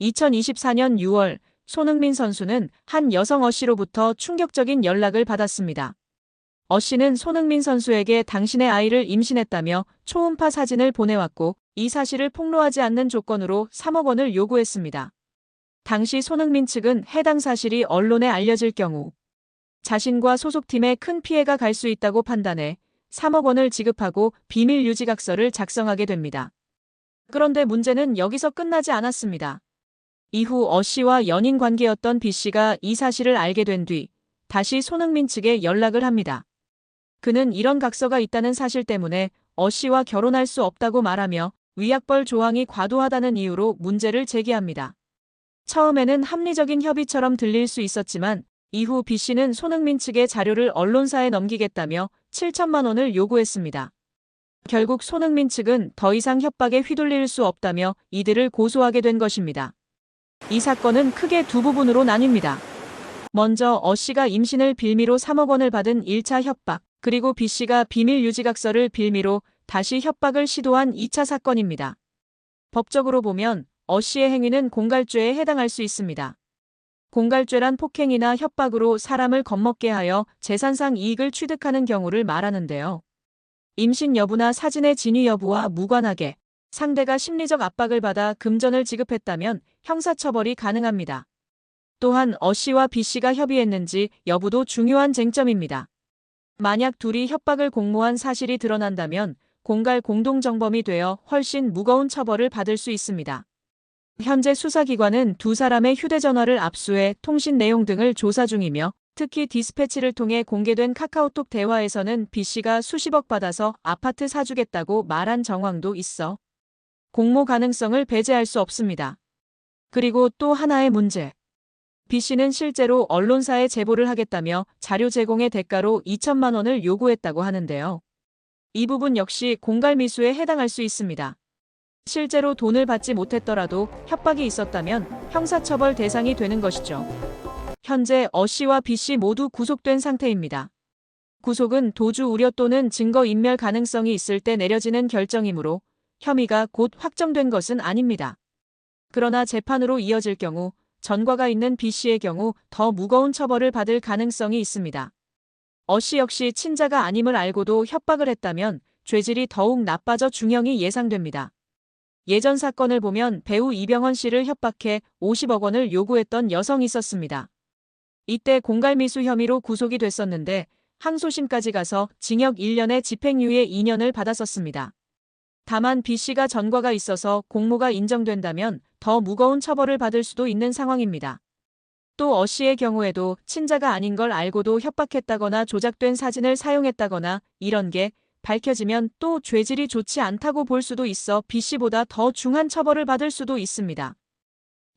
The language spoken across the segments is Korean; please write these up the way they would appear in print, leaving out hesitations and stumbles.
2024년 6월 손흥민 선수는 한 여성 씨로부터 충격적인 연락을 받았습니다. 씨는 손흥민 선수에게 당신의 아이를 임신했다며 초음파 사진을 보내왔고 이 사실을 폭로하지 않는 조건으로 3억 원을 요구했습니다. 당시 손흥민 측은 해당 사실이 언론에 알려질 경우 자신과 소속팀에 큰 피해가 갈 수 있다고 판단해 3억 원을 지급하고 비밀 유지각서를 작성하게 됩니다. 그런데 문제는 여기서 끝나지 않았습니다. 이후 씨와 연인 관계였던 B씨가 이 사실을 알게 된 뒤 다시 손흥민 측에 연락을 합니다. 그는 이런 각서가 있다는 사실 때문에 씨와 결혼할 수 없다고 말하며 위약벌 조항이 과도하다는 이유로 문제를 제기합니다. 처음에는 합리적인 협의처럼 들릴 수 있었지만 이후 B씨는 손흥민 측의 자료를 언론사에 넘기겠다며 7천만 원을 요구했습니다. 결국 손흥민 측은 더 이상 협박에 휘둘릴 수 없다며 이들을 고소하게 된 것입니다. 이 사건은 크게 두 부분으로 나뉩니다. 먼저 씨가 임신을 빌미로 3억 원을 받은 1차 협박, 그리고 B씨가 비밀 유지각서를 빌미로 다시 협박을 시도한 2차 사건입니다. 법적으로 보면 씨의 행위는 공갈죄에 해당할 수 있습니다. 공갈죄란 폭행이나 협박으로 사람을 겁먹게 하여 재산상 이익을 취득하는 경우를 말하는데요. 임신 여부나 사진의 진위 여부와 무관하게 상대가 심리적 압박을 받아 금전을 지급했다면 형사처벌이 가능합니다. 또한 씨와 B씨가 협의했는지 여부도 중요한 쟁점입니다. 만약 둘이 협박을 공모한 사실이 드러난다면 공갈 공동정범이 되어 훨씬 무거운 처벌을 받을 수 있습니다. 현재 수사기관은 두 사람의 휴대전화를 압수해 통신 내용 등을 조사 중이며 특히 디스패치를 통해 공개된 카카오톡 대화에서는 B씨가 수십억 받아서 아파트 사주겠다고 말한 정황도 있어 공모 가능성을 배제할 수 없습니다. 그리고 또 하나의 문제. B씨는 실제로 언론사에 제보를 하겠다며 자료 제공의 대가로 2천만 원을 요구했다고 하는데요. 이 부분 역시 공갈미수에 해당할 수 있습니다. 실제로 돈을 받지 못했더라도 협박이 있었다면 형사처벌 대상이 되는 것이죠. 현재 씨와 B씨 모두 구속된 상태입니다. 구속은 도주 우려 또는 증거인멸 가능성이 있을 때 내려지는 결정이므로 혐의가 곧 확정된 것은 아닙니다. 그러나 재판으로 이어질 경우 전과가 있는 B씨의 경우 더 무거운 처벌을 받을 가능성이 있습니다. 씨 역시 친자가 아님을 알고도 협박을 했다면 죄질이 더욱 나빠져 중형이 예상됩니다. 예전 사건을 보면 배우 이병헌 씨를 협박해 50억 원을 요구했던 여성이 있었습니다. 이때 공갈미수 혐의로 구속이 됐었는데 항소심까지 가서 징역 1년에 집행유예 2년을 받았었습니다. 다만 B씨가 전과가 있어서 공모가 인정된다면 더 무거운 처벌을 받을 수도 있는 상황입니다. 또 씨의 경우에도 친자가 아닌 걸 알고도 협박했다거나 조작된 사진을 사용했다거나 이런 게 밝혀지면 또 죄질이 좋지 않다고 볼 수도 있어 B씨보다 더 중한 처벌을 받을 수도 있습니다.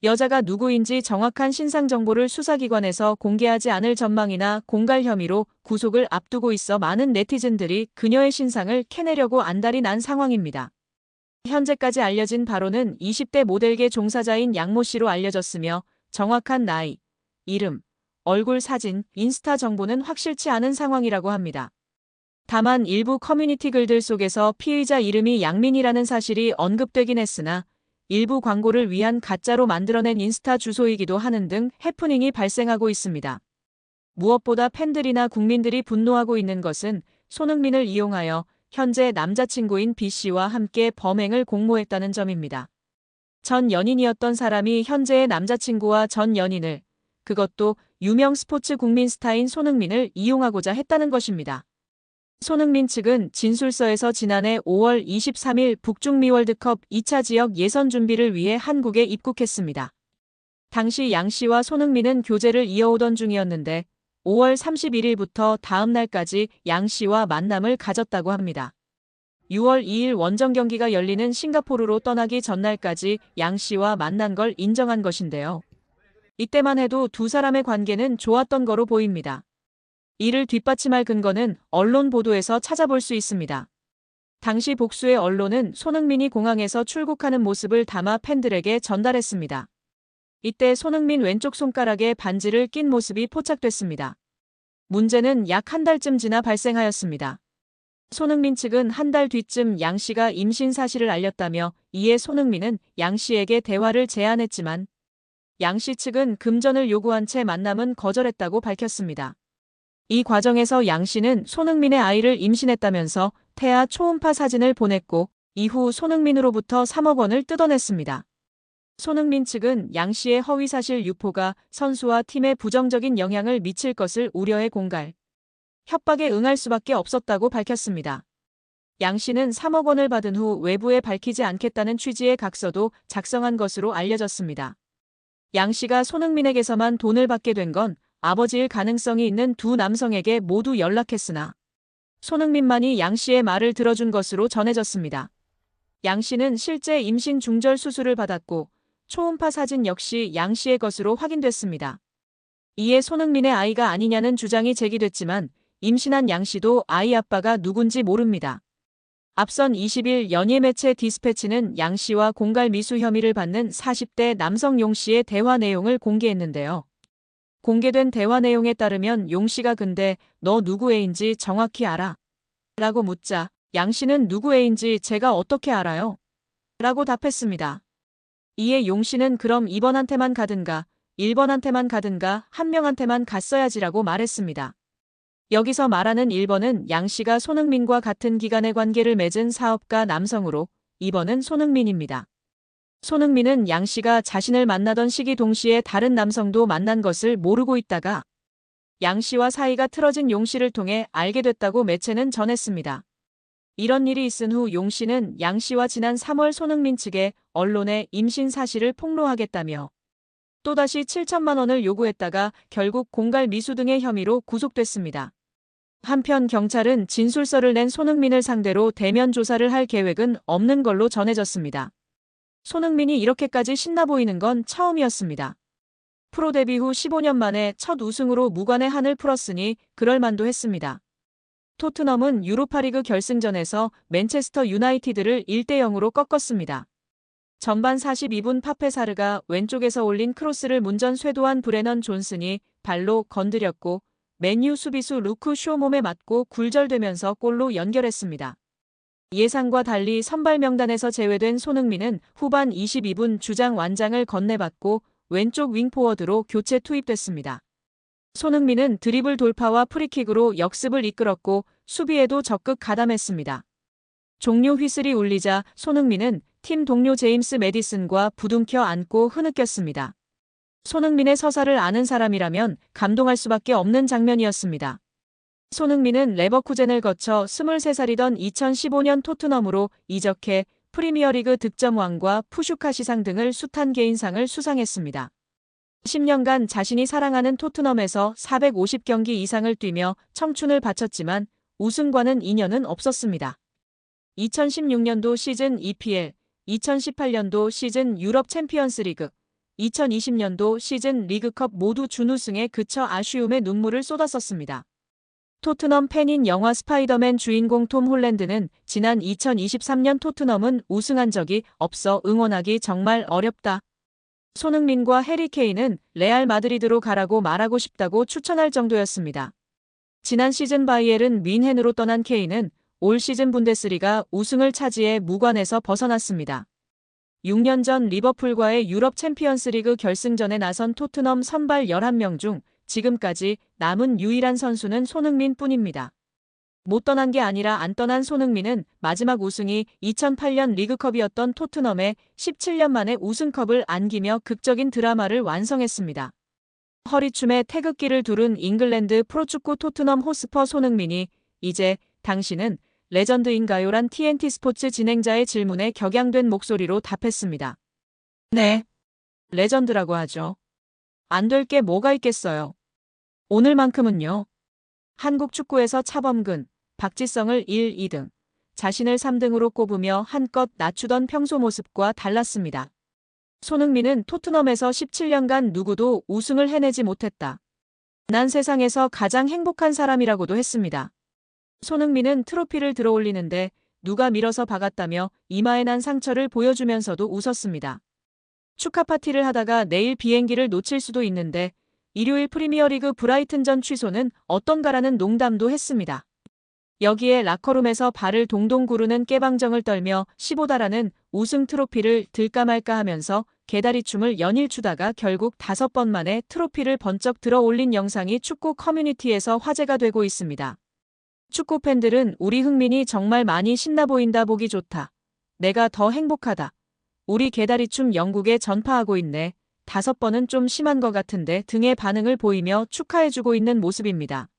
여자가 누구인지 정확한 신상 정보를 수사기관에서 공개하지 않을 전망이나 공갈 혐의로 구속을 앞두고 있어 많은 네티즌들이 그녀의 신상을 캐내려고 안달이 난 상황입니다. 현재까지 알려진 바로는 20대 모델계 종사자인 양모 씨로 알려졌으며 정확한 나이, 이름, 얼굴 사진, 인스타 정보는 확실치 않은 상황이라고 합니다. 다만 일부 커뮤니티 글들 속에서 피의자 이름이 양민이라는 사실이 언급되긴 했으나 일부 광고를 위한 가짜로 만들어낸 인스타 주소이기도 하는 등 해프닝이 발생하고 있습니다. 무엇보다 팬들이나 국민들이 분노하고 있는 것은 손흥민을 이용하여 현재 남자친구인 B씨와 함께 범행을 공모했다는 점입니다. 전 연인이었던 사람이 현재의 남자친구와 전 연인을, 그것도 유명 스포츠 국민 스타인 손흥민을 이용하고자 했다는 것입니다. 손흥민 측은 진술서에서 지난해 5월 23일 북중미 월드컵 2차 지역 예선 준비를 위해 한국에 입국했습니다. 당시 양 씨와 손흥민은 교제를 이어오던 중이었는데 5월 31일부터 다음 날까지 양 씨와 만남을 가졌다고 합니다. 6월 2일 원정 경기가 열리는 싱가포르로 떠나기 전날까지 양 씨와 만난 걸 인정한 것인데요. 이때만 해도 두 사람의 관계는 좋았던 거로 보입니다. 이를 뒷받침할 근거는 언론 보도에서 찾아볼 수 있습니다. 당시 복수의 언론은 손흥민이 공항에서 출국하는 모습을 담아 팬들에게 전달했습니다. 이때 손흥민 왼쪽 손가락에 반지를 낀 모습이 포착됐습니다. 문제는 약 한 달쯤 지나 발생하였습니다. 손흥민 측은 한 달 뒤쯤 양 씨가 임신 사실을 알렸다며 이에 손흥민은 양 씨에게 대화를 제안했지만 양씨 측은 금전을 요구한 채 만남은 거절했다고 밝혔습니다. 이 과정에서 양씨는 손흥민의 아이를 임신했다면서 태아 초음파 사진을 보냈고 이후 손흥민으로부터 3억 원을 뜯어냈습니다. 손흥민 측은 양씨의 허위사실 유포가 선수와 팀에 부정적인 영향을 미칠 것을 우려해 공갈, 협박에 응할 수밖에 없었다고 밝혔습니다. 양씨는 3억 원을 받은 후 외부에 밝히지 않겠다는 취지의 각서도 작성한 것으로 알려졌습니다. 양씨가 손흥민에게서만 돈을 받게 된 건 아버지일 가능성이 있는 두 남성에게 모두 연락했으나 손흥민만이 양씨의 말을 들어준 것으로 전해졌습니다. 양씨는 실제 임신 중절 수술을 받았고 초음파 사진 역시 양씨의 것으로 확인됐습니다. 이에 손흥민의 아이가 아니냐는 주장이 제기됐지만 임신한 양씨도 아이 아빠가 누군지 모릅니다. 앞선 20일 연예 매체 디스패치는 양씨와 공갈 미수 혐의를 받는 40대 남성 용씨의 대화 내용을 공개했는데요. 공개된 대화 내용에 따르면 용씨가 근데 너 누구 애인지 정확히 알아? 라고 묻자 양씨는 누구 애인지 제가 어떻게 알아요? 라고 답했습니다. 이에 용씨는 그럼 2번한테만 가든가 1번한테만 가든가 한 명한테만 갔어야지라고 말했습니다. 여기서 말하는 1번은 양씨가 손흥민과 같은 기간의 관계를 맺은 사업가 남성으로 2번은 손흥민입니다. 손흥민은 양씨가 자신을 만나던 시기 동시에 다른 남성도 만난 것을 모르고 있다가 양씨와 사이가 틀어진 용씨를 통해 알게 됐다고 매체는 전했습니다. 이런 일이 있은 후 용씨는 양씨와 지난 3월 손흥민 측에 언론에 임신 사실을 폭로하겠다며 또다시 7천만 원을 요구했다가 결국 공갈 미수 등의 혐의로 구속됐습니다. 한편 경찰은 진술서를 낸 손흥민을 상대로 대면 조사를 할 계획은 없는 걸로 전해졌습니다. 손흥민이 이렇게까지 신나 보이는 건 처음이었습니다. 프로 데뷔 후 15년 만에 첫 우승으로 무관의 한을 풀었으니 그럴만도 했습니다. 토트넘은 유로파리그 결승전에서 맨체스터 유나이티드를 1대0으로 꺾었습니다. 전반 42분 파페사르가 왼쪽에서 올린 크로스를 문전 쇄도한 브레넌 존슨이 발로 건드렸고 맨유 수비수 루크 쇼 몸에 맞고 굴절되면서 골로 연결했습니다. 예상과 달리 선발 명단에서 제외된 손흥민은 후반 22분 주장 완장을 건네받고 왼쪽 윙포워드로 교체 투입됐습니다. 손흥민은 드리블 돌파와 프리킥으로 역습을 이끌었고 수비에도 적극 가담했습니다. 종료 휘슬이 울리자 손흥민은 팀 동료 제임스 매디슨과 부둥켜 안고 흐느꼈습니다. 손흥민의 서사를 아는 사람이라면 감동할 수밖에 없는 장면이었습니다. 손흥민은 레버쿠젠을 거쳐 23살이던 2015년 토트넘으로 이적해 프리미어리그 득점왕과 푸슈카시상 등을 숱한 개인상을 수상했습니다. 10년간 자신이 사랑하는 토트넘에서 450경기 이상을 뛰며 청춘을 바쳤지만 우승과는 인연은 없었습니다. 2016년도 시즌 EPL, 2018년도 시즌 유럽 챔피언스리그, 2020년도 시즌 리그컵 모두 준우승에 그쳐 아쉬움에 눈물을 쏟았었습니다. 토트넘 팬인 영화 스파이더맨 주인공 톰 홀랜드는 지난 2023년 토트넘은 우승한 적이 없어 응원하기 정말 어렵다. 손흥민과 해리 케인은 레알 마드리드로 가라고 말하고 싶다고 추천할 정도였습니다. 지난 시즌 바이에른 뮌헨으로 떠난 케인은 올 시즌 분데스리가 우승을 차지해 무관에서 벗어났습니다. 6년 전 리버풀과의 유럽 챔피언스리그 결승전에 나선 토트넘 선발 11명 중 지금까지 남은 유일한 선수는 손흥민 뿐입니다. 못 떠난 게 아니라 안 떠난 손흥민은 마지막 우승이 2008년 리그컵이었던 토트넘에 17년 만에 우승컵을 안기며 극적인 드라마를 완성했습니다. 허리춤에 태극기를 두른 잉글랜드 프로축구 토트넘 호스퍼 손흥민이 이제 당신은 레전드인가요란 TNT 스포츠 진행자의 질문에 격양된 목소리로 답했습니다. 네. 레전드라고 하죠. 안 될 게 뭐가 있겠어요. 오늘만큼은요. 한국 축구에서 차범근, 박지성을 1, 2등, 자신을 3등으로 꼽으며 한껏 낮추던 평소 모습과 달랐습니다. 손흥민은 토트넘에서 17년간 누구도 우승을 해내지 못했다. 난 세상에서 가장 행복한 사람이라고도 했습니다. 손흥민은 트로피를 들어올리는데 누가 밀어서 박았다며 이마에 난 상처를 보여주면서도 웃었습니다. 축하 파티를 하다가 내일 비행기를 놓칠 수도 있는데 일요일 프리미어리그 브라이튼전 취소는 어떤가라는 농담도 했습니다. 여기에 라커룸에서 발을 동동 구르는 깨방정을 떨며 15달하는 우승 트로피를 들까 말까 하면서 개다리춤을 연일 추다가 결국 5번 만에 트로피를 번쩍 들어 올린 영상이 축구 커뮤니티에서 화제가 되고 있습니다. 축구 팬들은 우리 흥민이 정말 많이 신나 보인다, 보기 좋다. 내가 더 행복하다. 우리 개다리춤 영국에 전파하고 있네. 5번은 좀 심한 것 같은데 등의 반응을 보이며 축하해주고 있는 모습입니다.